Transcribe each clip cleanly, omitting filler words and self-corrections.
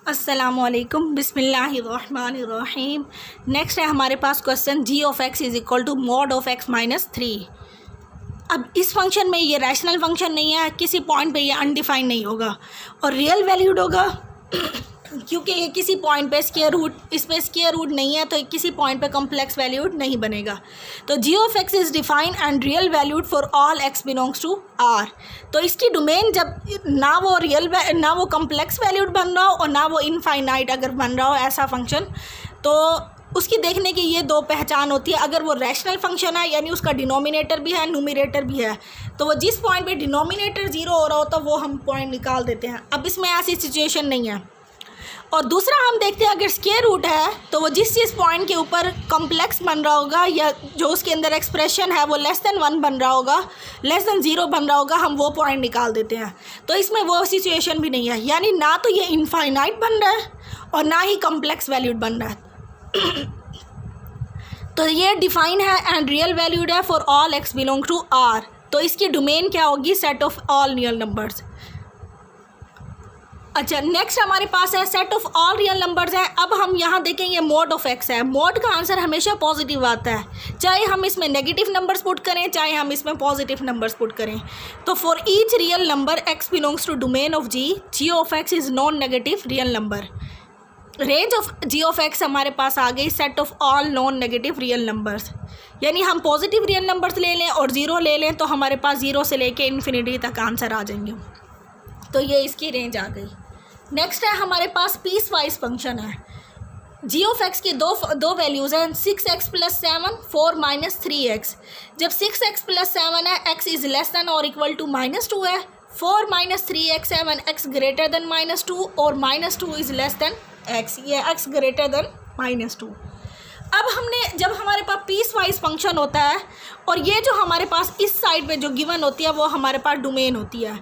अस्सलामुअलैकुम बिस्मिल्लाहिर्रहमानिर्रहीम। नेक्स्ट है हमारे पास question g of x is equal to mod of x minus 3। अब इस फंक्शन में ये रैशनल फंक्शन नहीं है, किसी पॉइंट पे ये अनडिफाइंड नहीं होगा और रियल वैल्यूड होगा क्योंकि ये किसी पॉइंट पे स्क्वायर रूट, इस पे स्क्वायर रूट नहीं है तो किसी पॉइंट पे कॉम्प्लेक्स वैल्यूड नहीं बनेगा। तो g of x is defined and real valued for all x belongs to R. तो इसकी डोमेन जब ना वो ना वो कॉम्प्लेक्स वैल्यूड बन रहा हो और ना वो इनफाइनाइट अगर बन रहा हो ऐसा फंक्शन, तो उसकी देखने की ये दो पहचान होती है। अगर वो रैशनल फंक्शन है यानी उसका डिनोमिनेटर भी है न्यूमरेटर भी है, तो वो जिस पॉइंट पे डिनोमिनेटर ज़ीरो हो रहा हो तो वो हम पॉइंट निकाल देते हैं। अब इसमें ऐसी सिचुएशन नहीं है। और दूसरा हम देखते हैं अगर स्क्वायर रूट है तो वो जिस पॉइंट के ऊपर कॉम्प्लेक्स बन रहा होगा या जो उसके अंदर एक्सप्रेशन है वो लेस देन 1 बन रहा होगा, लेस देन 0 बन रहा होगा, हम वो पॉइंट निकाल देते हैं। तो इसमें वो सिचुएशन भी नहीं है, यानी ना तो ये इनफाइनाइट बन रहा है और ना ही कॉम्प्लेक्स वैल्यूड बन रहा है। तो ये डिफाइन है एंड रियल वैल्यूड है for all x belong to R. तो इसकी डोमेन क्या होगी? Set of all real numbers. अच्छा, नेक्स्ट हमारे पास है set of all real numbers है। अब हम यहाँ देखेंगे मोड ऑफ एक्स है। मोड का आंसर हमेशा पॉजिटिव आता है, चाहे हम इसमें नेगेटिव नंबर्स पुट करें चाहे हम इसमें पॉजिटिव नंबर्स पुट करें। तो for each real number x belongs to domain of g of x is non negative real number. Range of g of x हमारे पास आ गई set of all non negative real numbers, यानी हम positive real numbers ले लें और zero ले लें तो हमारे पास ज़ीरो से लेके इन्फिनिटी तक आंसर आ जाएंगे। तो ये इसकी रेंज आ गई। नेक्स्ट है हमारे पास पीस वाइज फंक्शन है। जी ऑफ एक्स की दो वैल्यूज़ हैं, 6x + 7 4 - 3x। जब 6x + 7 है x इज़ लेस दैन और इक्वल टू -2 है, 4 - 3x है when x ग्रेटर दैन -2 और -2 इज़ लेस दैन x, ये x ग्रेटर दैन -2। अब हमने जब हमारे पास पीस वाइज फंक्शन होता है और ये जो हमारे पास इस साइड पे जो गिवन होती है वो हमारे पास डोमेन होती है।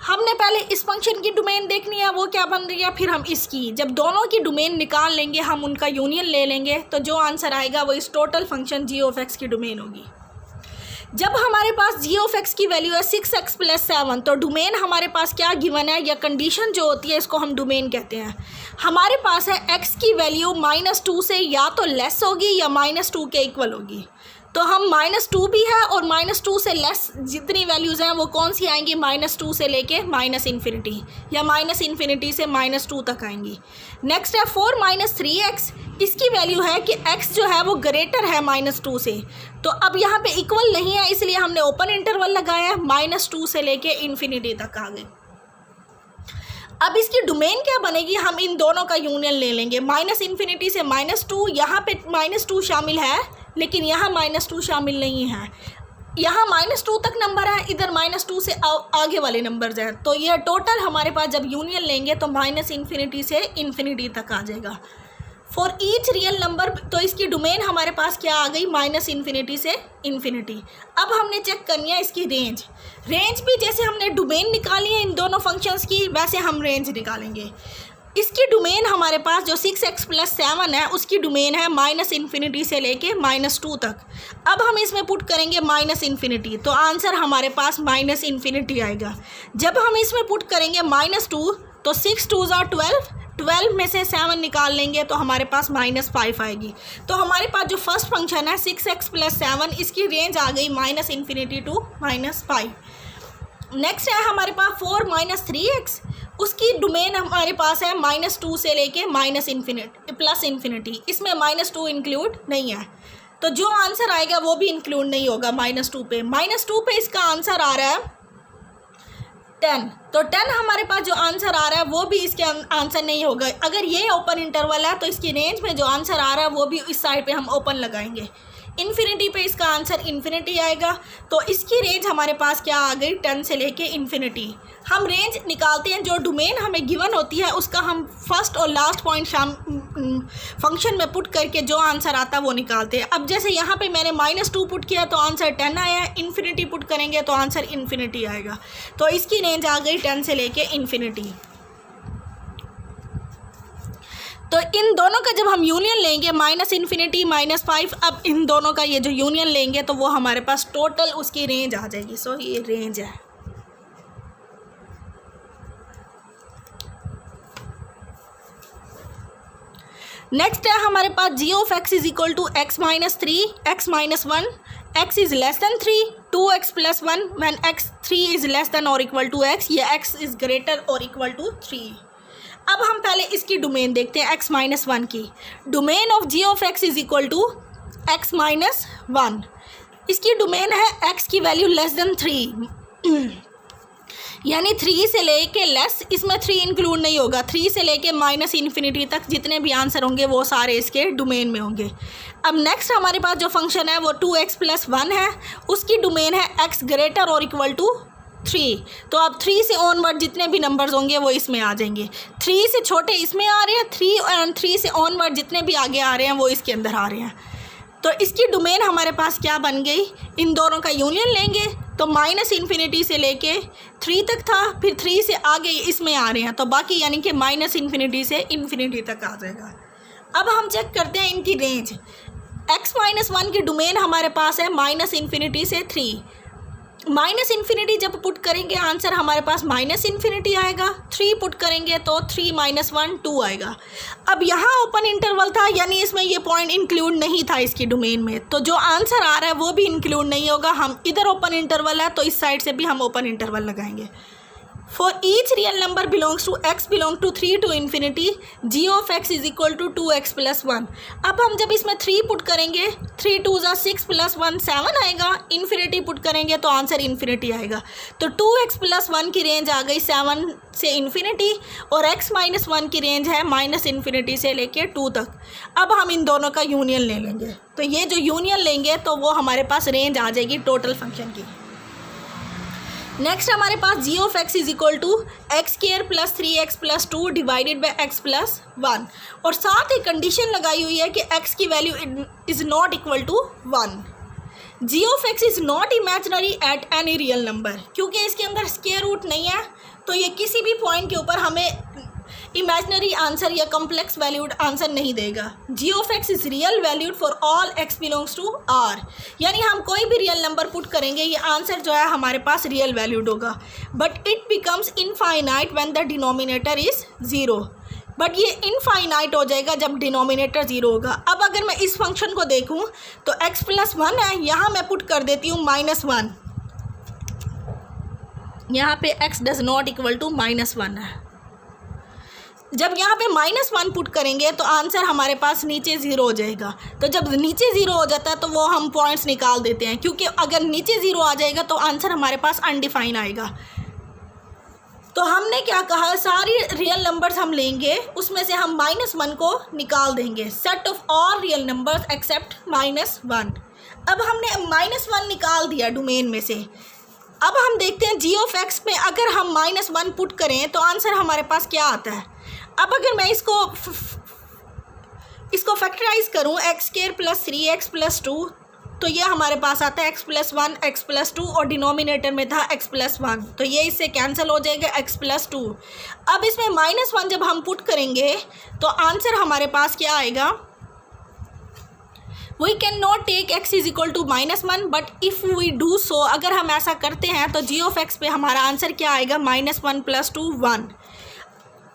हमने पहले इस फंक्शन की डोमेन देखनी है वो क्या बन रही है, फिर हम इसकी। जब दोनों की डोमेन निकाल लेंगे, हम उनका यूनियन ले लेंगे, तो जो आंसर आएगा वो इस total function g of x की डोमेन होगी। जब हमारे पास जी ऑफ एक्स की वैल्यू है 6x + 7, तो डोमेन हमारे पास क्या गिवन है या कंडीशन जो होती है इसको हम डोमेन कहते हैं। हमारे पास है x की वैल्यू -2 से या तो लेस होगी या -2 के इक्वल होगी। तो हम -2 भी है और -2 से लेस जितनी वैल्यूज़ हैं वो कौन सी आएंगी? -2 से लेके -इन्फिनिटी या -इन्फिनिटी से -2 तक आएंगी। नेक्स्ट है 4 - 3x। इसकी वैल्यू है कि x जो है वो ग्रेटर है -2 से। तो अब यहाँ पे इक्वल नहीं है इसलिए हमने ओपन इंटरवल लगाया है, -2 से लेके इन्फिनिटी तक आ गए। अब इसकी डोमेन क्या बनेगी? हम इन दोनों का यूनियन ले लेंगे। -इन्फिनिटी से -2, यहाँ पे -2 शामिल है लेकिन यहाँ -2 शामिल नहीं है। यहाँ -2 तक नंबर है, इधर -2 से आगे वाले नंबर्स हैं। तो ये टोटल हमारे पास जब यूनियन लेंगे तो -इन्फिनिटी से इन्फिनिटी तक आ जाएगा फॉर ईच रियल नंबर। तो इसकी डोमेन हमारे पास क्या आ गई? -इन्फिनिटी से इन्फिनिटी। अब हमने चेक करनी है इसकी रेंज। रेंज भी जैसे हमने डोमेन निकाली है इन दोनों फंक्शंस की, वैसे हम रेंज निकालेंगे। इसकी डोमेन हमारे पास जो 6x + 7 है उसकी डोमेन है -इन्फिनिटी से लेके -2 तक। अब हम इसमें पुट करेंगे -इन्फिनिटी, तो आंसर हमारे पास -इन्फिनिटी आएगा। जब हम इसमें पुट करेंगे -2 तो 6 2 = 12, 12 में से 7 निकाल लेंगे तो हमारे पास -5 आएगी। तो हमारे पास जो फर्स्ट फंक्शन है 6x + 7, इसकी रेंज आ गई -इन्फिनिटी टू -5। नेक्स्ट है हमारे पास 4 - 3x। उसकी डोमेन हमारे पास है -2 से लेके +इन्फिनिटी। इसमें -2 इंक्लूड नहीं है, तो जो आंसर आएगा वो भी इंक्लूड नहीं होगा -2 पे। -2 पे इसका आंसर आ रहा है 10। तो 10 हमारे पास जो आंसर आ रहा है वो भी इसके आंसर नहीं होगा। अगर ये ओपन इंटरवल है तो इसकी रेंज में जो आंसर आ रहा है वो भी इस साइड पे हम ओपन लगाएंगे। इन्फिनिटी पे इसका आंसर इन्फिनिटी आएगा। तो इसकी रेंज हमारे पास क्या आ गई? 10 से लेके इन्फिनिटी। हम रेंज निकालते हैं, जो डोमेन हमें गिवन होती है उसका हम फर्स्ट और लास्ट पॉइंट फंक्शन में पुट करके जो आंसर आता है वो निकालते हैं। अब जैसे यहाँ पे मैंने -2 पुट किया तो आंसर 10 आया है, इन्फिनिटी पुट करेंगे तो आंसर इन्फिनिटी आएगा। तो इसकी रेंज आ गई 10 से लेके इन्फिनिटी। तो इन दोनों का जब हम यूनियन लेंगे -इन्फिनिटी -5, अब इन दोनों का ये जो यूनियन लेंगे तो वो हमारे पास टोटल उसकी रेंज आ जाएगी। सो ये रेंज है। नेक्स्ट है हमारे पास g of x is equal to x minus 3 x minus 1 x is less than 3 2x plus 1 when x 3 is less than और इक्वल टू x या x इज ग्रेटर और इक्वल टू 3। अब हम पहले इसकी डोमेन देखते हैं x माइनस 1 की। Domain of g of x is equal to x minus 1। इसकी डोमेन है x की वैल्यू लेस देन 3 यानी 3 से लेके लेस, इसमें 3 इंक्लूड नहीं होगा। 3 से लेके माइनस इन्फिनिटी तक जितने भी आंसर होंगे वो सारे इसके डोमेन में होंगे। अब नेक्स्ट हमारे पास जो फंक्शन है वो 2x प्लस 1 है, उसकी डोमेन है x ग्रेटर और इक्वल टू 3। तो अब 3 से ऑनवर्ड जितने भी नंबर्स होंगे वो इसमें आ जाएंगे। 3 से छोटे इसमें आ रहे हैं, 3 से ऑनवर्ड जितने भी आगे आ रहे हैं वो इसके अंदर आ रहे हैं। तो इसकी डोमेन हमारे पास क्या बन गई, इन दोनों का यूनियन लेंगे तो माइनस इन्फिनिटी से लेके 3 तक था, फिर 3 से आगे इसमें आ रहे हैं तो बाकी यानी कि माइनस इन्फिनिटी से इन्फिनिटी तक आ जाएगा। अब हम चेक करते हैं इनकी रेंज। x माइनस 1 की डोमेन हमारे पास है माइनस इन्फिनिटी से 3। माइनस इन्फिनिटी जब पुट करेंगे आंसर हमारे पास माइनस इन्फिनिटी आएगा। 3 पुट करेंगे तो 3 माइनस 1 2 आएगा। अब यहाँ ओपन इंटरवल था यानी इसमें ये पॉइंट इंक्लूड नहीं था इसकी डोमेन में, तो जो आंसर आ रहा है वो भी इंक्लूड नहीं होगा। हम इधर ओपन इंटरवल है तो इस साइड से भी हम ओपन इंटरवल लगाएंगे। For each real number belongs to x belong to 3 to infinity g of x is equal to 2x plus 1। अब हम जब इसमें 3 पुट करेंगे 3 2 ज़ा 6 प्लस 1 7 आएगा। इन्फिनिटी पुट करेंगे तो आंसर इन्फिनिटी आएगा। तो 2x प्लस 1 की रेंज आ गई 7 से इन्फिनिटी और x माइनस 1 की रेंज है माइनस इन्फिनिटी से लेके 2 तक। अब हम इन दोनों का यूनियन ले लेंगे तो ये जो यूनियन लेंगे तो वो हमारे पास रेंज आ जाएगी टोटल फंक्शन की। नेक्स्ट हमारे पास g of x is equal to x square plus 3x plus 2 divided by x plus 1 और साथ ही कंडीशन लगाई हुई है कि x की value is not equal to 1। G of x is not imaginary at any real number, क्योंकि इसके अंदर स्क्वायर रूट नहीं है तो ये किसी भी पॉइंट के ऊपर हमें इमेजिनरी आंसर या कॉम्प्लेक्स वैल्यूड आंसर नहीं देगा। G of x is real valued for all x belongs to R, यानी हम कोई भी रियल नंबर पुट करेंगे ये आंसर जो है हमारे पास रियल वैल्यूड होगा। But it becomes infinite when the denominator is 0। But ये इनफाइनाइट हो जाएगा जब डिनोमिनेटर 0 होगा। अब अगर मैं इस फंक्शन को देखूँ तो x प्लस 1 है, यहाँ मैं पुट कर देती हूँ -1। यहाँ पे x does not equal to -1 है। जब यहाँ पे -1 पुट करेंगे तो आंसर हमारे पास नीचे 0 हो जाएगा। तो जब नीचे 0 हो जाता है तो वो हम पॉइंट्स निकाल देते हैं, क्योंकि अगर नीचे 0 आ जाएगा तो आंसर हमारे पास अनडिफाइन आएगा। तो हमने क्या कहा, सारी रियल नंबर्स हम लेंगे उसमें से हम -1 को निकाल देंगे। Set of all real numbers accept -1। अब हमने -1 निकाल दिया डोमेन में से। अब हम देखते हैं जी ऑफ एक्स में अगर हम -1 पुट करें तो आंसर हमारे पास क्या आता है। अब अगर मैं इसको फैक्टराइज करूं x square plus 3x plus 2 तो ये हमारे पास आता है x प्लस 1 x प्लस 2 और डिनोमिनेटर में था x प्लस 1 तो ये इससे कैंसिल हो जाएगा x प्लस 2। अब इसमें -1 जब हम पुट करेंगे तो आंसर हमारे पास क्या आएगा, we can not take x is equal to -1 but if we do so, अगर हम ऐसा करते हैं तो जी ऑफ एक्स पे हमारा आंसर क्या आएगा -1 प्लस 2 1।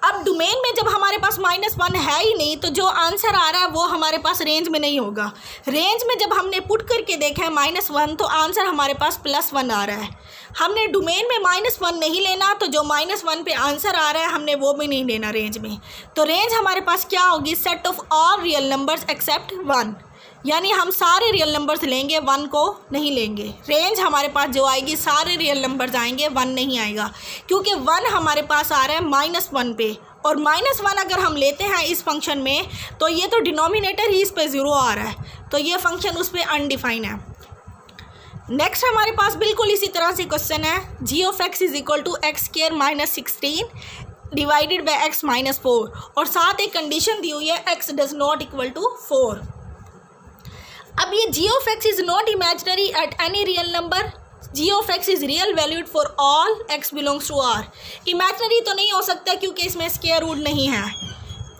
अब डोमेन में जब हमारे पास -1 है ही नहीं तो जो आंसर आ रहा है वो हमारे पास रेंज में नहीं होगा। रेंज में जब हमने पुट करके देखा है -1 तो आंसर हमारे पास +1 आ रहा है। हमने डोमेन में -1 नहीं लेना तो जो -1 पे आंसर आ रहा है हमने वो भी नहीं लेना रेंज में। तो रेंज हमारे पास क्या होगी, set of all real numbers accept 1, यानी हम सारे रियल नंबर्स लेंगे 1 को नहीं लेंगे। रेंज हमारे पास जो आएगी सारे रियल नंबर्स आएंगे 1 नहीं आएगा, क्योंकि 1 हमारे पास आ रहा है -1 पे और -1 अगर हम लेते हैं इस फंक्शन में तो ये तो डिनोमिनेटर ही इस पे 0 आ रहा है तो ये फंक्शन उस पर अनडिफाइन है। नेक्स्ट हमारे पास बिल्कुल इसी तरह से क्वेश्चन है, g of x is equal to x square -16 divided by x -4 और साथ एक कंडीशन दी हुई है x does not equal to 4। अब ये g of x is not imaginary at any real number, g of x is real valued for all x belongs to R. Imaginary तो नहीं हो सकता क्योंकि इसमें स्क्वायर रूट नहीं है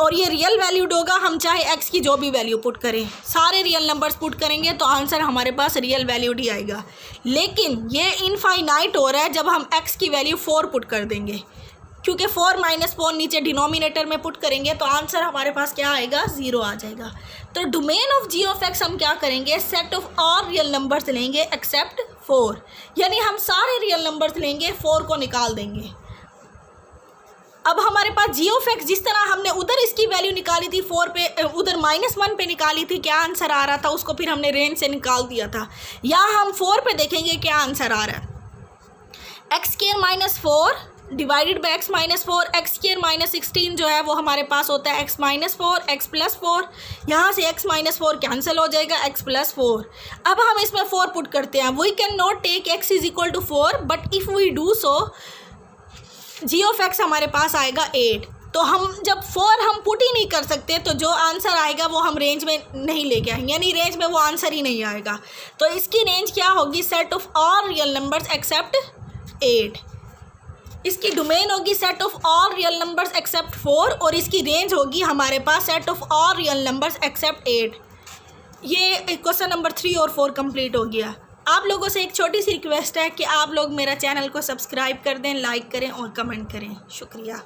और ये रियल वैल्यूड होगा, हम चाहे एक्स की जो भी वैल्यू पुट करें, सारे रियल नंबर्स पुट करेंगे तो आंसर हमारे पास रियल वैल्यूड ही आएगा। लेकिन ये इनफाइनाइट हो रहा है जब हम एक्स की वैल्यू 4 पुट कर देंगे। क्योंकि 4 - 4 नीचे डिनोमिनेटर में पुट करेंगे तो आंसर हमारे पास क्या आएगा, 0 आ जाएगा। तो domain of g of x हम क्या करेंगे, set of all real numbers लेंगे एक्सेप्ट 4, यानी हम सारे रियल नंबर्स लेंगे, 4 को निकाल देंगे। अब हमारे पास जी ऑफ एक्स जिस तरह हमने उधर इसकी वैल्यू निकाली थी 4 पे, उधर -1 पे निकाली थी, क्या आंसर आ रहा था, उसको फिर हमने रेंज से निकाल दिया था। यहाँ हम 4 पे देखेंगे क्या आंसर आ रहा है, x² - 4 divided by x - 4, x² - 16 जो है वो हमारे पास होता है x - 4, x + 4, यहाँ से x - 4 कैंसिल हो जाएगा, x + 4। अब हम इसमें 4 पुट करते हैं, we can not take x = 4, but if we do so g of x हमारे पास आएगा 8। तो हम जब 4 हम पुट ही नहीं कर सकते तो जो आंसर आएगा वो हम रेंज में नहीं लेके आएंगे, यानी रेंज में वो आंसर ही नहीं आएगा। तो इसकी रेंज क्या होगी, set of all real numbers except 8। इसकी डोमेन होगी set of all real numbers except 4 और इसकी रेंज होगी हमारे पास set of all real numbers except 8। ये क्वेश्चन नंबर 3 और 4 कंप्लीट हो गया। आप लोगों से एक छोटी सी रिक्वेस्ट है कि आप लोग मेरा चैनल को सब्सक्राइब कर दें, लाइक करें और कमेंट करें। शुक्रिया।